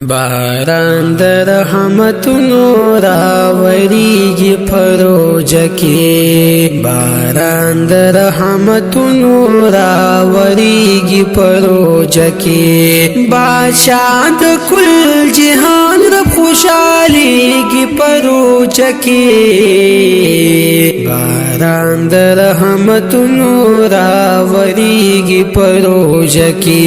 باران د رحمتونو راوریږي پروژه کې باران د رحمتونو راوریږي پروژه کې بادشاہ د کل جهان رب خوشاليږي پروژه کې باران د رحمتونو راوریږي پروژه کې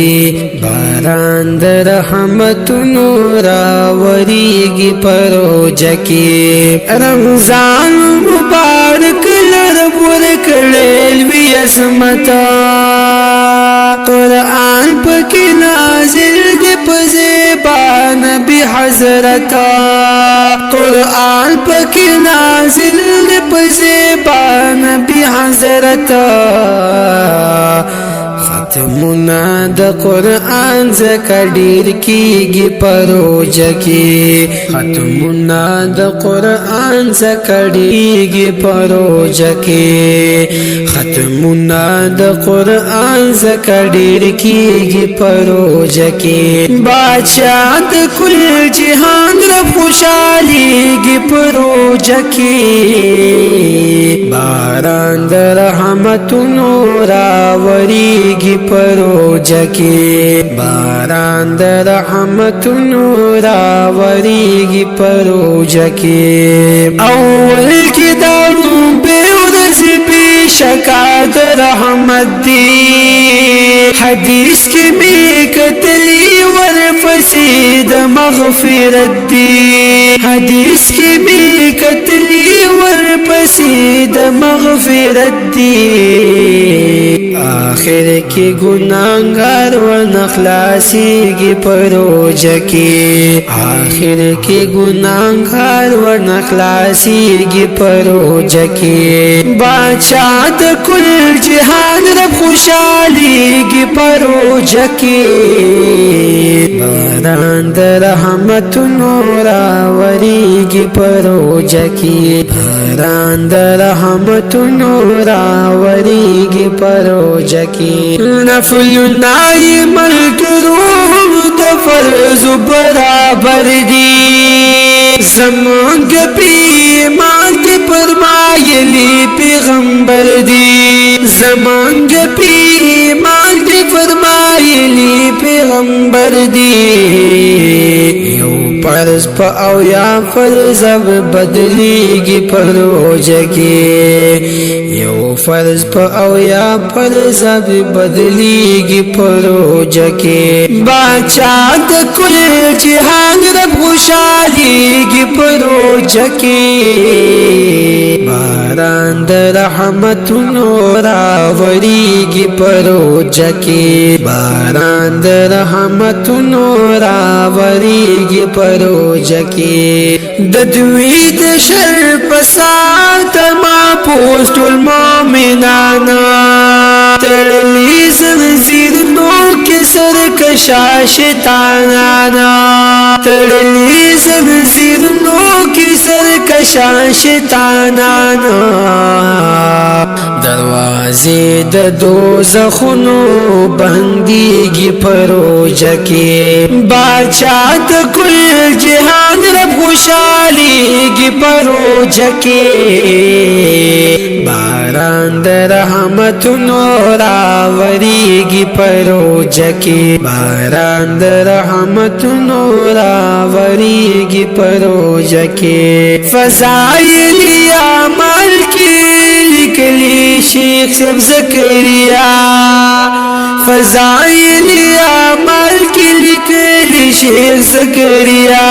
باران د رحمتونو راوریږي پروژه کې رمضان مبارک لرب ورکړل وی عظمتا قرآن پکې نازل دی په زیبا نبی حضرتا قرآن پکې نازل دی په زیبا نبی حضرتا ختمنا د قرآن زکه ډیر کیږي پروژه کې ختمنا د قرآن زکه ډیږي پروژه کې ختمنا د قرآن زکه ډیر کیږي پروژه کې بادشاہ د کل جهان رب خوشاليږي پروژه کې باران د رحمتونو راوریږي پروژه کې باران د رحمتونو راوریږي پروژه کې اول کې دا به ورځي به شکا د رحمت دی حدیث کې می کتلی ورپسې د مغفرت دی حدیث کې می کتلی ورپسې د مغفرت دی آخر کې ګناهګار ورنخلاصيږي پروژه کې آخر کې ګناهګار ورنخلاصيږي پروژه کې بادشاہ د کل جهان رب خوشاليږي پروژه کې باران د رحمتونو راوریږي پروژه کې باران د رحمتونو راوریږي پروژه کې نفل نای ملګرو د فرض برابر دي زمونږ پیمان کې فرمایلی پیغمبر دی زمونږ پیمان کې فرمایلی پیغمبر دی یو فرض په او یا فرض بدلیږي پروژه کې یو فرض په او یا فرض بدلیږي پروژه کې بادشاہ د کل جهان رب خوشاليږي پروژه کې باران د رحمتونو راوریږي پروژه کې باران د رحمتونو راوریږي پروژه کې د دوی د شر فساد ما پوسټ المؤمنان تړلې زنځیرونو کې سرکشا شیطانانا تړلې زنځیرونو کې سرکشا شیطانانا دروازې د دوزخونو بنديږي پروژه کې بادشاہ د کل جهان رب خوشاليږي پروژه کې باران د رحمتونو راوریږي پروژه کې باران د رحمتونو راوریږي پروژه کې فضائل اعمال کې لیکلی شیخ صاحب زکریا فضائل اعمال کې لیکلی شیخ زکریا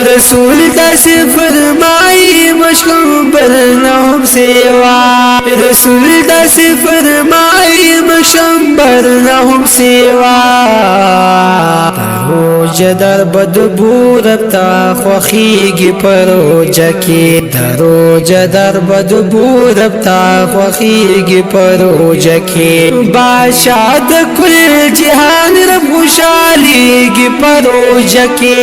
رسول داسې فرمایي مشکل برنهم سیوا رسول داسې فرمایي مشکل برنهم سیوا روزه در بدبو ربتا خوخیږي پروژه کې دروزه در بدبو ربتا خوخیږي پروژه کې بادشاہ د کل جهان رب خوشاليږي پروژه کې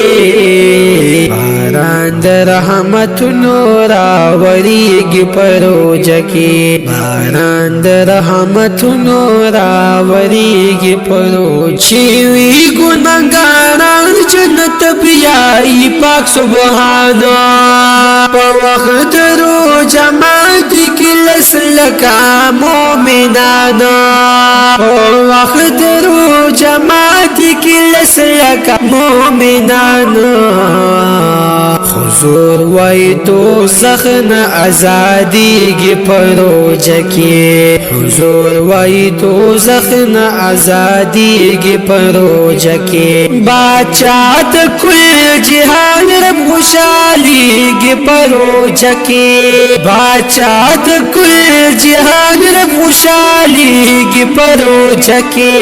باران د رحمتونو راوریږي پروج کې باران د رحمتونو راوریږي پروج چې وی ګناګاران جنت بیاي پاک سبحان په وخت روز جماعت کې لسلکا مومنان په وخت روز جماعت کې لسلکا مومنان حضور وای دوزخ نه ازادیږي پروج کې حضور وای دوزخ نه ازادیږي پروج کې بادشاہ د کل جهان رب خوشاليږي پروج کې بادشاہ د کل جهان رب خوشاليږي پروج کې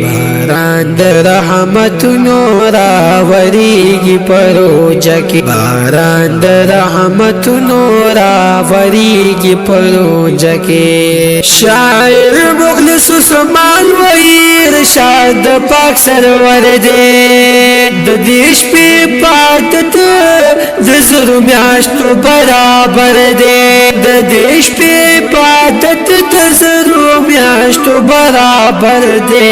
باران د رحمتونو راوریږي پروج کې باران د رحمتونو راوریږي پروج کې شاعر مخلص عثمان وای ارشاد پاک سرور دے د دیش پی پاتت د زرو میاشتو برابر دے د دیش پی پاتت د زرو میاشتو برابر دے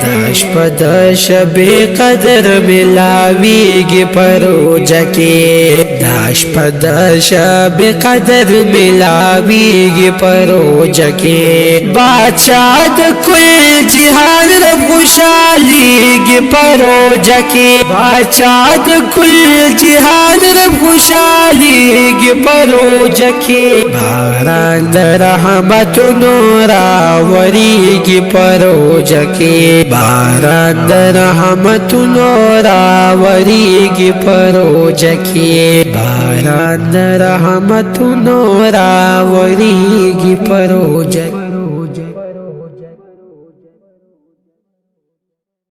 داش پدش بے قدر ملاویگی پروج کې داش پدش بے قدر ملاویگی پروج کې بادشاہ د کل جهان رب خوشاليږي پروج کې بادشاہ د کل جهان رب خوشاليږي پروج کې باران د رحمتونو راوریږي پروج کې باران د رحمتونو راوریږي پروج کې باران د رحمتونو راوریږي پروج